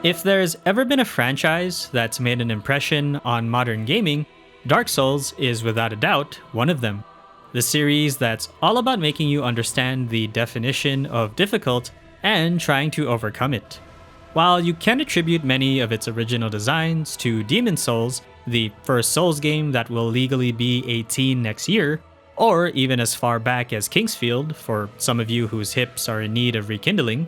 If there's ever been a franchise that's made an impression on modern gaming, Dark Souls is without a doubt one of them. The series that's all about making you understand the definition of difficult and trying to overcome it. While you can attribute many of its original designs to Demon Souls, the first Souls game that will legally be 18 next year, or even as far back as Kingsfield for some of you whose hips are in need of rekindling,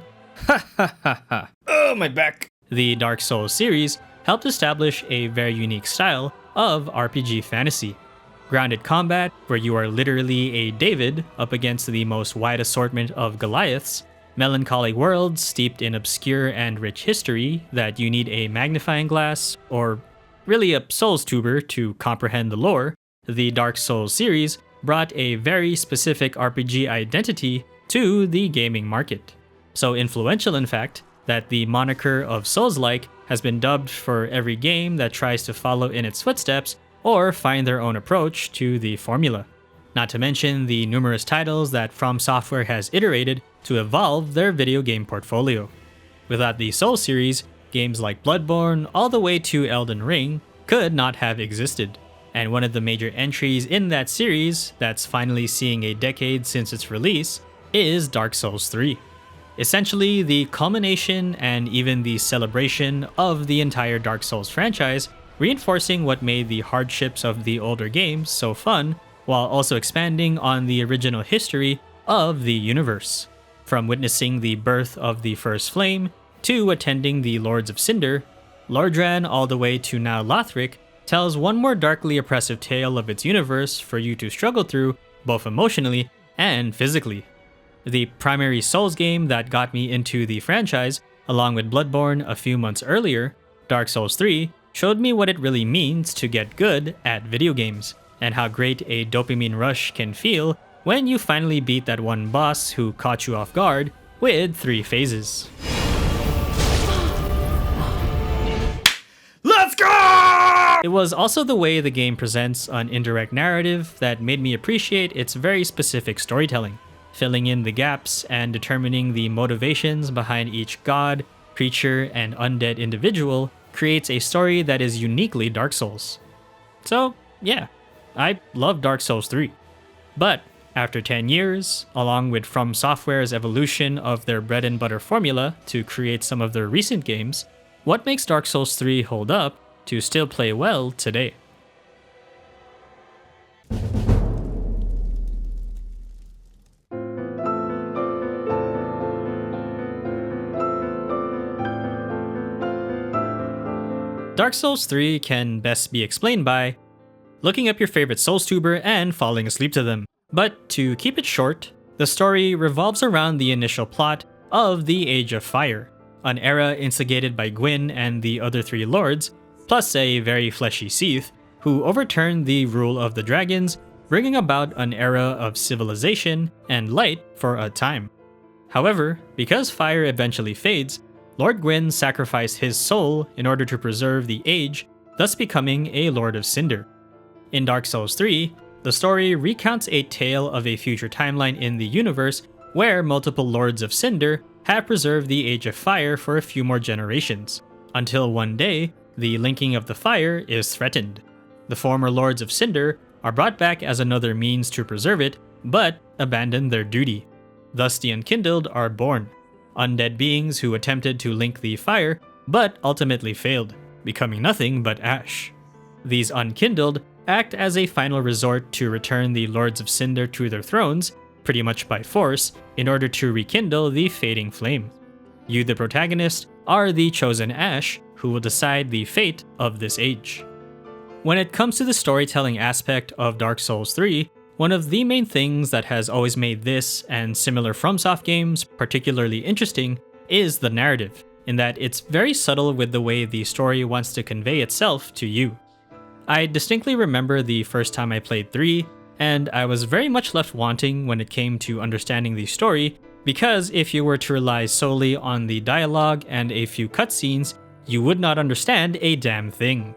oh my back! The Dark Souls series helped establish a very unique style of RPG fantasy. Grounded combat, where you are literally a David up against the most wide assortment of Goliaths, melancholy worlds steeped in obscure and rich history that you need a magnifying glass, or really a Souls tuber to comprehend the lore, the Dark Souls series brought a very specific RPG identity to the gaming market. So influential, in fact, that the moniker of Souls-like has been dubbed for every game that tries to follow in its footsteps or find their own approach to the formula. Not to mention the numerous titles that FromSoftware has iterated to evolve their video game portfolio. Without the Souls series, games like Bloodborne all the way to Elden Ring could not have existed. And one of the major entries in that series that's finally seeing a decade since its release is Dark Souls 3. Essentially, the culmination and even the celebration of the entire Dark Souls franchise, reinforcing what made the hardships of the older games so fun, while also expanding on the original history of the universe. From witnessing the birth of the First Flame, to attending the Lords of Cinder, Lordran all the way to now Lothric tells one more darkly oppressive tale of its universe for you to struggle through, both emotionally and physically. The primary Souls game that got me into the franchise, along with Bloodborne a few months earlier, Dark Souls 3, showed me what it really means to get good at video games, and how great a dopamine rush can feel when you finally beat that one boss who caught you off guard with 3 phases. Let's go! It was also the way the game presents an indirect narrative that made me appreciate its very specific storytelling. Filling in the gaps and determining the motivations behind each god, creature, and undead individual creates a story that is uniquely Dark Souls. So, yeah, I love Dark Souls 3. But after 10 years, along with FromSoftware's evolution of their bread and butter formula to create some of their recent games, what makes Dark Souls 3 hold up to still play well today? Dark Souls 3 can best be explained by looking up your favorite Souls tuber and falling asleep to them. But to keep it short, the story revolves around the initial plot of the Age of Fire, an era instigated by Gwyn and the other 3 lords, plus a very fleshy Seath, who overturned the rule of the dragons, bringing about an era of civilization and light for a time. However, because fire eventually fades, Lord Gwyn sacrificed his soul in order to preserve the age, thus becoming a Lord of Cinder. In Dark Souls 3, the story recounts a tale of a future timeline in the universe where multiple Lords of Cinder have preserved the Age of Fire for a few more generations, until one day, the linking of the fire is threatened. The former Lords of Cinder are brought back as another means to preserve it, but abandon their duty. Thus the Unkindled are born, undead beings who attempted to link the fire, but ultimately failed, becoming nothing but ash. These Unkindled act as a final resort to return the Lords of Cinder to their thrones, pretty much by force, in order to rekindle the fading flame. You, the protagonist, are the chosen ash who will decide the fate of this age. When it comes to the storytelling aspect of Dark Souls 3, one of the main things that has always made this and similar FromSoft games particularly interesting is the narrative, in that it's very subtle with the way the story wants to convey itself to you. I distinctly remember the first time I played 3, and I was very much left wanting when it came to understanding the story, because if you were to rely solely on the dialogue and a few cutscenes, you would not understand a damn thing.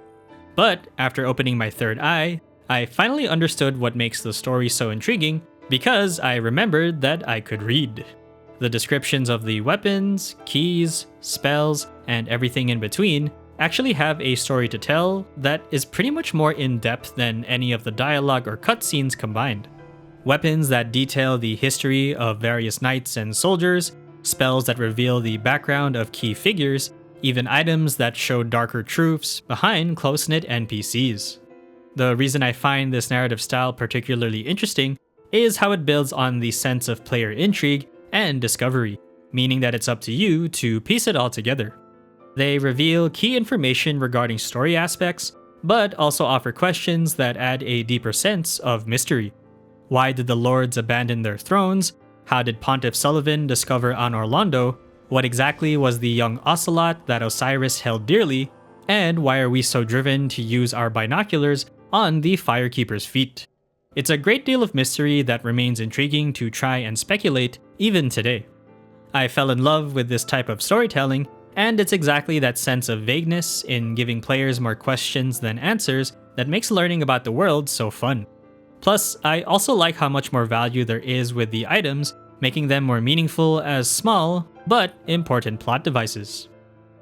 But after opening my third eye, I finally understood what makes the story so intriguing, because I remembered that I could read. The descriptions of the weapons, keys, spells, and everything in between actually have a story to tell that is pretty much more in-depth than any of the dialogue or cutscenes combined. Weapons that detail the history of various knights and soldiers, spells that reveal the background of key figures, even items that show darker truths behind close-knit NPCs. The reason I find this narrative style particularly interesting is how it builds on the sense of player intrigue and discovery, meaning that it's up to you to piece it all together. They reveal key information regarding story aspects, but also offer questions that add a deeper sense of mystery. Why did the lords abandon their thrones? How did Pontiff Sullivan discover Anor Londo? What exactly was the young ocelot that Osiris held dearly? And why are we so driven to use our binoculars on the Firekeeper's feet? It's a great deal of mystery that remains intriguing to try and speculate even today. I fell in love with this type of storytelling, and it's exactly that sense of vagueness in giving players more questions than answers that makes learning about the world so fun. Plus, I also like how much more value there is with the items, making them more meaningful as small but important plot devices.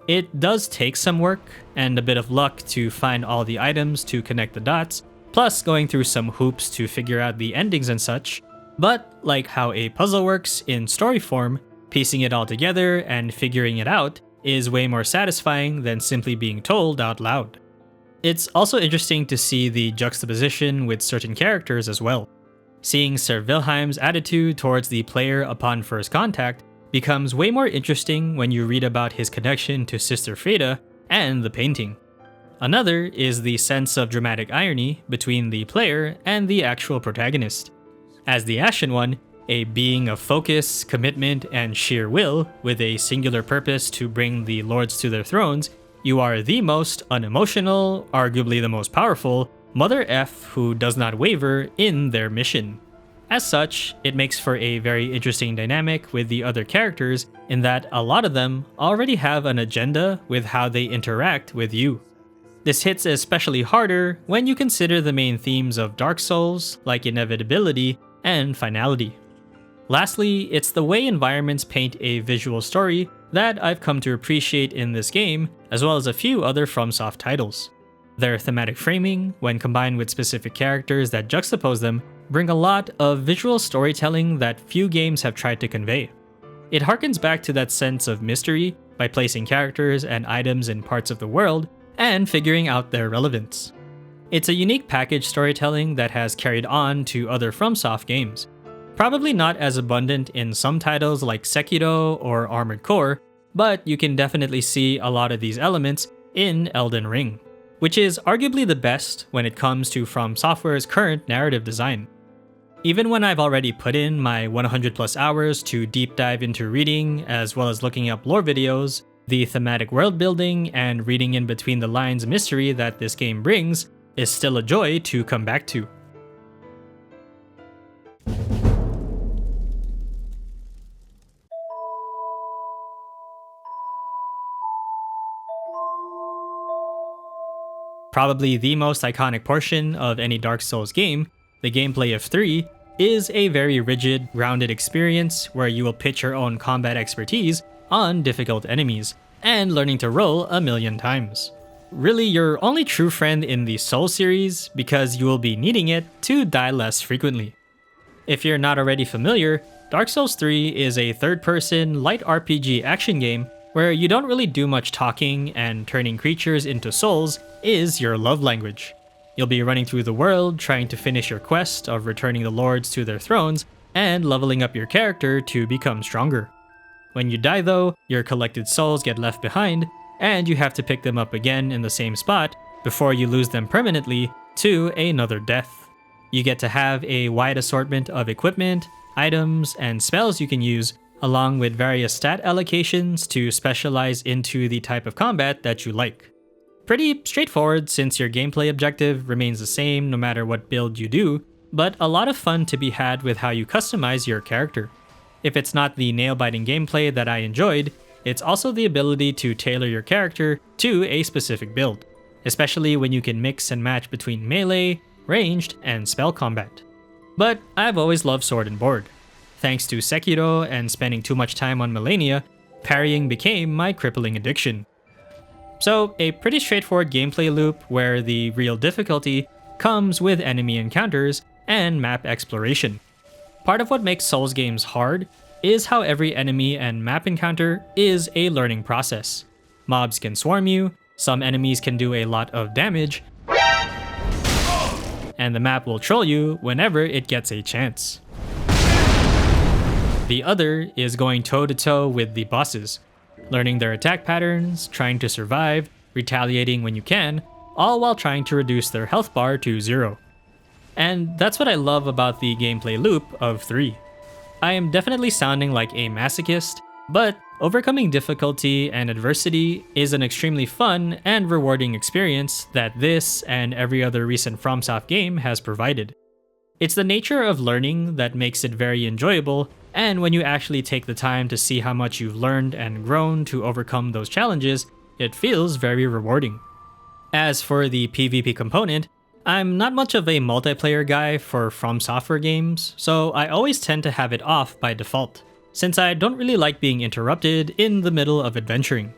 It does take some work and a bit of luck to find all the items to connect the dots, plus going through some hoops to figure out the endings and such, but like how a puzzle works in story form, piecing it all together and figuring it out is way more satisfying than simply being told out loud. It's also interesting to see the juxtaposition with certain characters as well. Seeing Sir Wilhelm's attitude towards the player upon first contact becomes way more interesting when you read about his connection to Sister Freda and the painting. Another is the sense of dramatic irony between the player and the actual protagonist. As the Ashen One, a being of focus, commitment, and sheer will, with a singular purpose to bring the lords to their thrones, you are the most unemotional, arguably the most powerful, Mother F who does not waver in their mission. As such, it makes for a very interesting dynamic with the other characters in that a lot of them already have an agenda with how they interact with you. This hits especially harder when you consider the main themes of Dark Souls, like inevitability and finality. Lastly, it's the way environments paint a visual story that I've come to appreciate in this game, as well as a few other FromSoft titles. Their thematic framing, when combined with specific characters that juxtapose them, bring a lot of visual storytelling that few games have tried to convey. It harkens back to that sense of mystery by placing characters and items in parts of the world and figuring out their relevance. It's a unique package storytelling that has carried on to other FromSoft games. Probably not as abundant in some titles like Sekiro or Armored Core, but you can definitely see a lot of these elements in Elden Ring, which is arguably the best when it comes to FromSoftware's current narrative design. Even when I've already put in my 100 plus hours to deep dive into reading as well as looking up lore videos, the thematic world building and reading in between the lines mystery that this game brings is still a joy to come back to. Probably the most iconic portion of any Dark Souls game, the gameplay of 3, is a very rigid, grounded experience where you will pitch your own combat expertise on difficult enemies, and learning to roll a million times. Really your only true friend in the Souls series because you will be needing it to die less frequently. If you're not already familiar, Dark Souls 3 is a third-person light RPG action game where you don't really do much talking and turning creatures into souls is your love language. You'll be running through the world trying to finish your quest of returning the lords to their thrones and leveling up your character to become stronger. When you die though, your collected souls get left behind and you have to pick them up again in the same spot before you lose them permanently to another death. You get to have a wide assortment of equipment, items, and spells you can use, along with various stat allocations to specialize into the type of combat that you like. Pretty straightforward since your gameplay objective remains the same no matter what build you do, but a lot of fun to be had with how you customize your character. If it's not the nail-biting gameplay that I enjoyed, it's also the ability to tailor your character to a specific build, especially when you can mix and match between melee, ranged, and spell combat. But I've always loved Sword and Board. thanks to Sekiro and spending too much time on Millennia, parrying became my crippling addiction. So, a pretty straightforward gameplay loop where the real difficulty comes with enemy encounters and map exploration. Part of what makes Souls games hard is how every enemy and map encounter is a learning process. Mobs can swarm you, some enemies can do a lot of damage, and the map will troll you whenever it gets a chance. The other is going toe-to-toe with the bosses, learning their attack patterns, trying to survive, retaliating when you can, all while trying to reduce their health bar to 0. And that's what I love about the gameplay loop of 3. I am definitely sounding like a masochist, but overcoming difficulty and adversity is an extremely fun and rewarding experience that this and every other recent FromSoft game has provided. It's the nature of learning that makes it very enjoyable, and when you actually take the time to see how much you've learned and grown to overcome those challenges, it feels very rewarding. As for the PvP component, I'm not much of a multiplayer guy for FromSoftware games, so I always tend to have it off by default, since I don't really like being interrupted in the middle of adventuring.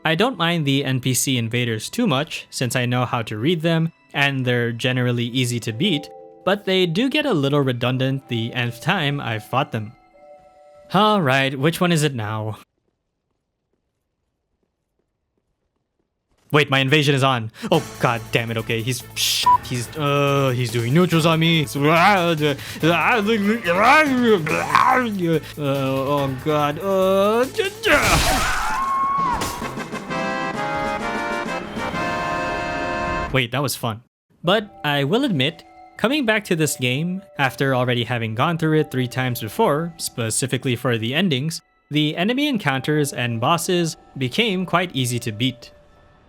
I don't mind the NPC invaders too much, since I know how to read them, and they're generally easy to beat, but they do get a little redundant the nth time I've fought them. Alright, which one is it now? Wait, my invasion is on. Oh god damn it, okay, he's doing neutrals on me. Oh god. Wait, that was fun. But I will admit, coming back to this game, after already having gone through it 3 times before, specifically for the endings, the enemy encounters and bosses became quite easy to beat.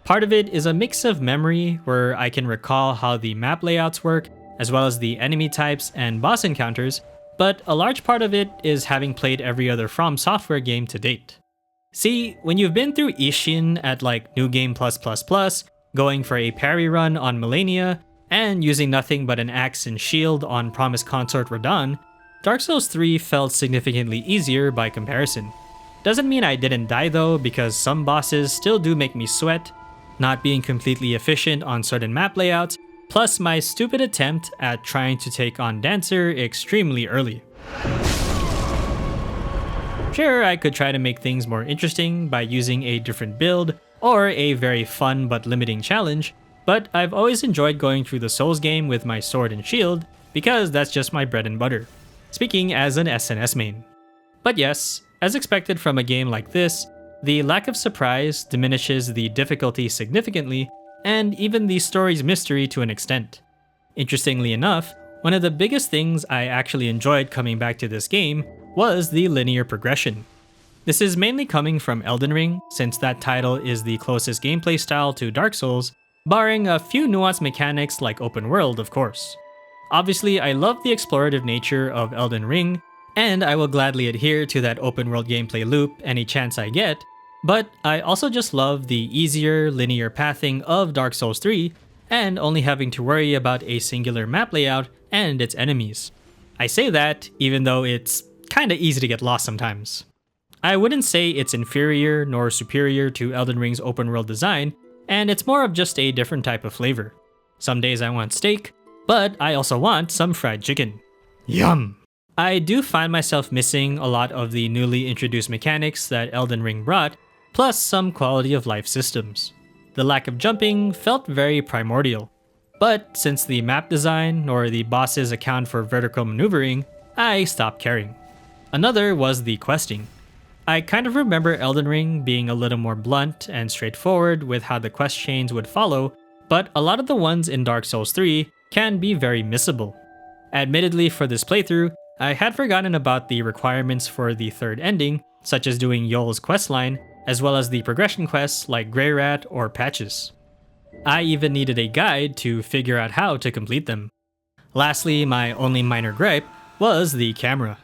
Part of it is a mix of memory where I can recall how the map layouts work, as well as the enemy types and boss encounters, but a large part of it is having played every other FromSoftware game to date. See, when you've been through Ishin at like New Game++, going for a parry run on Millennia, and using nothing but an axe and shield on Promised Consort Radahn, Dark Souls 3 felt significantly easier by comparison. Doesn't mean I didn't die though, because some bosses still do make me sweat, not being completely efficient on certain map layouts, plus my stupid attempt at trying to take on Dancer extremely early. Sure, I could try to make things more interesting by using a different build, or a very fun but limiting challenge, but I've always enjoyed going through the Souls game with my sword and shield, because that's just my bread and butter, speaking as an SNS main. But yes, as expected from a game like this, the lack of surprise diminishes the difficulty significantly, and even the story's mystery to an extent. Interestingly enough, one of the biggest things I actually enjoyed coming back to this game was the linear progression. This is mainly coming from Elden Ring, since that title is the closest gameplay style to Dark Souls, barring a few nuanced mechanics like open world, of course. Obviously, I love the explorative nature of Elden Ring, and I will gladly adhere to that open world gameplay loop any chance I get, but I also just love the easier linear pathing of Dark Souls 3 and only having to worry about a singular map layout and its enemies. I say that even though it's kinda easy to get lost sometimes. I wouldn't say it's inferior nor superior to Elden Ring's open world design, and it's more of just a different type of flavor. Some days I want steak, but I also want some fried chicken. Yum! I do find myself missing a lot of the newly introduced mechanics that Elden Ring brought, plus some quality of life systems. The lack of jumping felt very primordial, but since the map design nor the bosses account for vertical maneuvering, I stopped caring. Another was the questing. I kind of remember Elden Ring being a little more blunt and straightforward with how the quest chains would follow, but a lot of the ones in Dark Souls 3 can be very missable. Admittedly, for this playthrough, I had forgotten about the requirements for the third ending, such as doing Yoel's questline, as well as the progression quests like Grey Rat or Patches. I even needed a guide to figure out how to complete them. Lastly, my only minor gripe was the camera.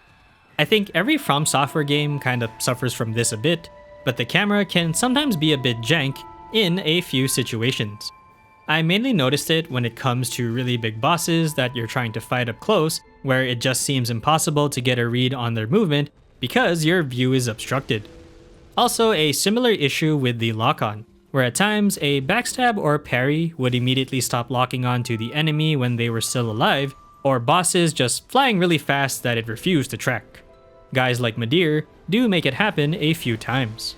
I think every FromSoftware game kind of suffers from this a bit, but the camera can sometimes be a bit jank in a few situations. I mainly noticed it when it comes to really big bosses that you're trying to fight up close, where it just seems impossible to get a read on their movement because your view is obstructed. Also, a similar issue with the lock-on, where at times a backstab or parry would immediately stop locking onto the enemy when they were still alive, or bosses just flying really fast that it refused to track. Guys like Madir do make it happen a few times.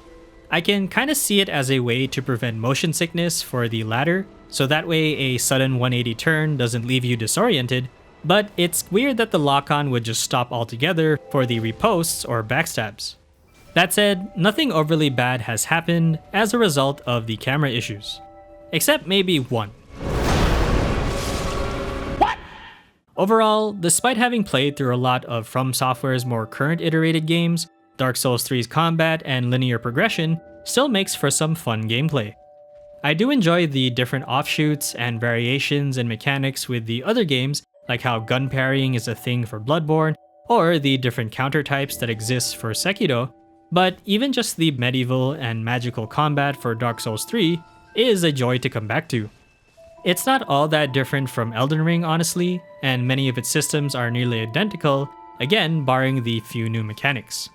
I can kinda see it as a way to prevent motion sickness for the latter, so that way a sudden 180 turn doesn't leave you disoriented, but it's weird that the lock-on would just stop altogether for the riposts or backstabs. That said, nothing overly bad has happened as a result of the camera issues. Except maybe one. What? Overall, despite having played through a lot of FromSoftware's more current iterated games, Dark Souls 3's combat and linear progression still makes for some fun gameplay. I do enjoy the different offshoots and variations and mechanics with the other games, like how gun parrying is a thing for Bloodborne, or the different counter types that exist for Sekiro, but even just the medieval and magical combat for Dark Souls 3 is a joy to come back to. It's not all that different from Elden Ring, honestly, and many of its systems are nearly identical, again barring the few new mechanics.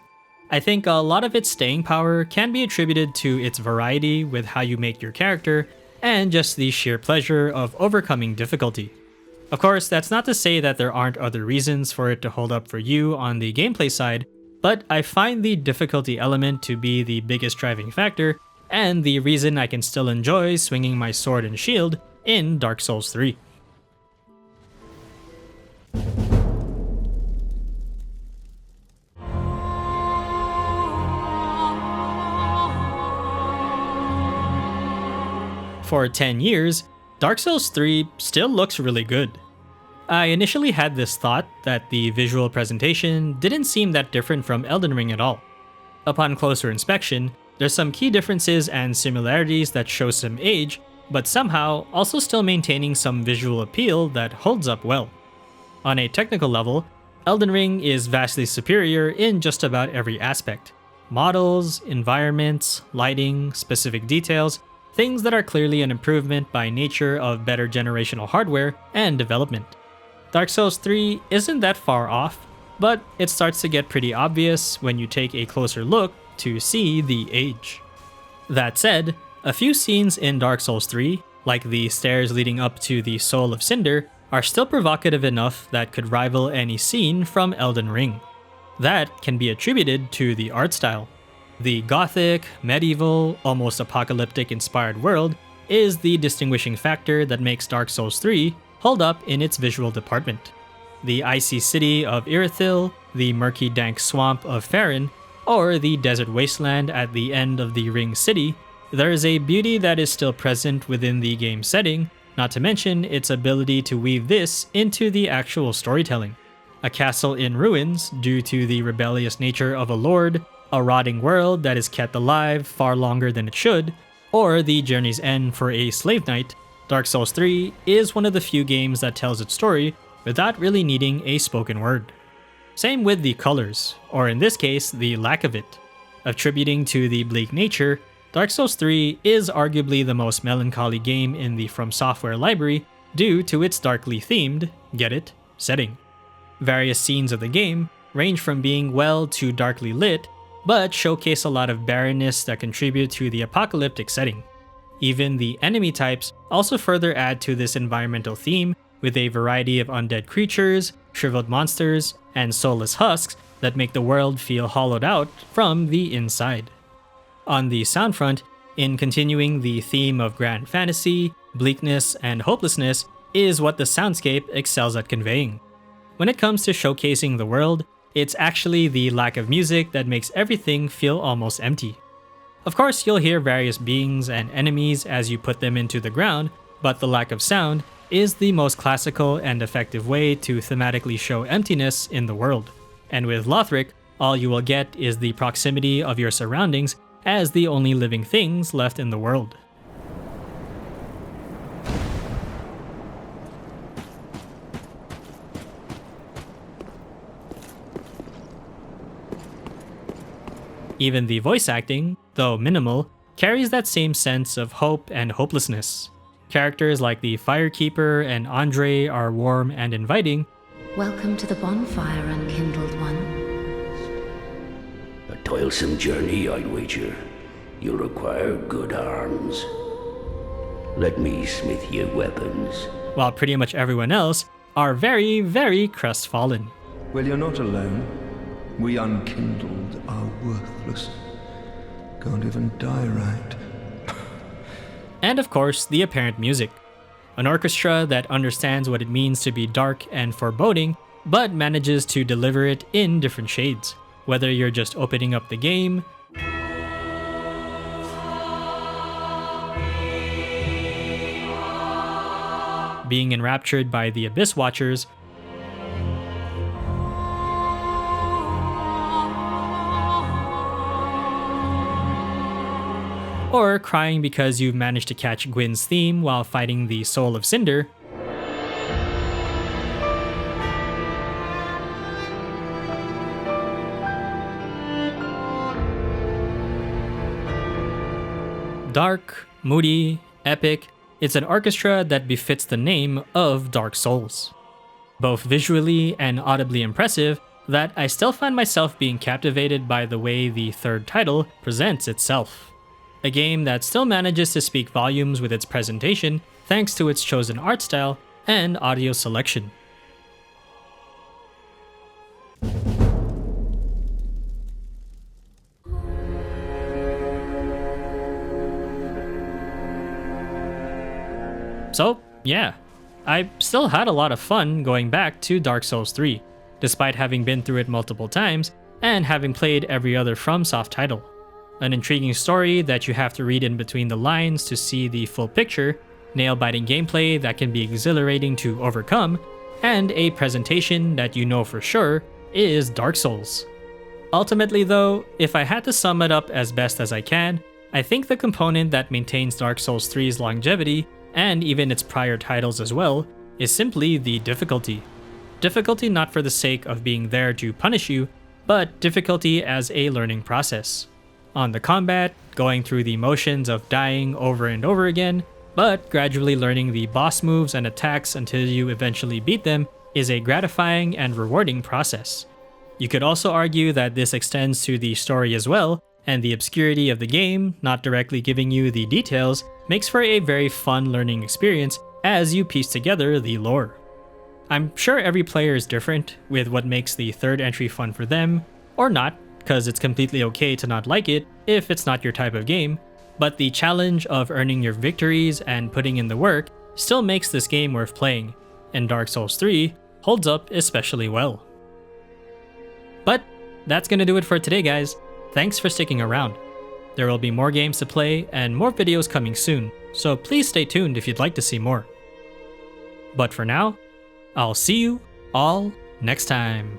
I think a lot of its staying power can be attributed to its variety with how you make your character, and just the sheer pleasure of overcoming difficulty. Of course, that's not to say that there aren't other reasons for it to hold up for you on the gameplay side, but I find the difficulty element to be the biggest driving factor, and the reason I can still enjoy swinging my sword and shield in Dark Souls 3. For 10 years, Dark Souls 3 still looks really good. I initially had this thought that the visual presentation didn't seem that different from Elden Ring at all. Upon closer inspection, there's some key differences and similarities that show some age, but somehow also still maintaining some visual appeal that holds up well. On a technical level, Elden Ring is vastly superior in just about every aspect. Models, environments, lighting, specific details, things that are clearly an improvement by nature of better generational hardware and development. Dark Souls 3 isn't that far off, but it starts to get pretty obvious when you take a closer look to see the age. That said, a few scenes in Dark Souls 3, like the stairs leading up to the Soul of Cinder, are still provocative enough that could rival any scene from Elden Ring. That can be attributed to the art style. The gothic, medieval, almost apocalyptic inspired world is the distinguishing factor that makes Dark Souls 3 hold up in its visual department. The icy city of Irithyll, the murky dank swamp of Faerun, or the desert wasteland at the end of the Ring City, there is a beauty that is still present within the game setting, not to mention its ability to weave this into the actual storytelling. A castle in ruins due to the rebellious nature of a lord, a rotting world that is kept alive far longer than it should, or the journey's end for a slave knight, Dark Souls 3 is one of the few games that tells its story without really needing a spoken word. Same with the colors, or in this case, the lack of it. Attributing to the bleak nature, Dark Souls 3 is arguably the most melancholy game in the FromSoftware library due to its darkly themed, get it, setting. Various scenes of the game range from being well to darkly lit, but showcase a lot of barrenness that contribute to the apocalyptic setting. Even the enemy types also further add to this environmental theme with a variety of undead creatures, shriveled monsters, and soulless husks that make the world feel hollowed out from the inside. On the sound front, in continuing the theme of grand fantasy, bleakness, and hopelessness is what the soundscape excels at conveying. When it comes to showcasing the world, it's actually the lack of music that makes everything feel almost empty. Of course, you'll hear various beings and enemies as you put them into the ground, but the lack of sound is the most classical and effective way to thematically show emptiness in the world. And with Lothric, all you will get is the proximity of your surroundings as the only living things left in the world. Even the voice acting, though minimal, carries that same sense of hope and hopelessness. Characters like the Firekeeper and Andre are warm and inviting. Welcome to the bonfire, unkindled one. A toilsome journey, I'd wager. You'll require good arms. Let me smith you weapons. While pretty much everyone else are very, very crestfallen. Well, you're not alone. We unkindled are worthless. Can't even die right. And of course, the apparent music. An orchestra that understands what it means to be dark and foreboding, but manages to deliver it in different shades. Whether you're just opening up the game, being enraptured by the Abyss Watchers, or crying because you've managed to catch Gwyn's theme while fighting the Soul of Cinder, dark, moody, epic, it's an orchestra that befits the name of Dark Souls. Both visually and audibly impressive, that I still find myself being captivated by the way the third title presents itself. A game that still manages to speak volumes with its presentation thanks to its chosen art style and audio selection. So, yeah, I still had a lot of fun going back to Dark Souls 3, despite having been through it multiple times and having played every other FromSoft title. An intriguing story that you have to read in between the lines to see the full picture, nail-biting gameplay that can be exhilarating to overcome, and a presentation that you know for sure is Dark Souls. Ultimately though, if I had to sum it up as best as I can, I think the component that maintains Dark Souls 3's longevity, and even its prior titles as well, is simply the difficulty. Difficulty not for the sake of being there to punish you, but difficulty as a learning process. On the combat, going through the motions of dying over and over again, but gradually learning the boss moves and attacks until you eventually beat them is a gratifying and rewarding process. You could also argue that this extends to the story as well, and the obscurity of the game, not directly giving you the details, makes for a very fun learning experience as you piece together the lore. I'm sure every player is different with what makes the third entry fun for them, or not, because it's completely okay to not like it if it's not your type of game, but the challenge of earning your victories and putting in the work still makes this game worth playing, and Dark Souls 3 holds up especially well. But that's gonna do it for today, guys. Thanks for sticking around. There will be more games to play and more videos coming soon, so please stay tuned if you'd like to see more. But for now, I'll see you all next time.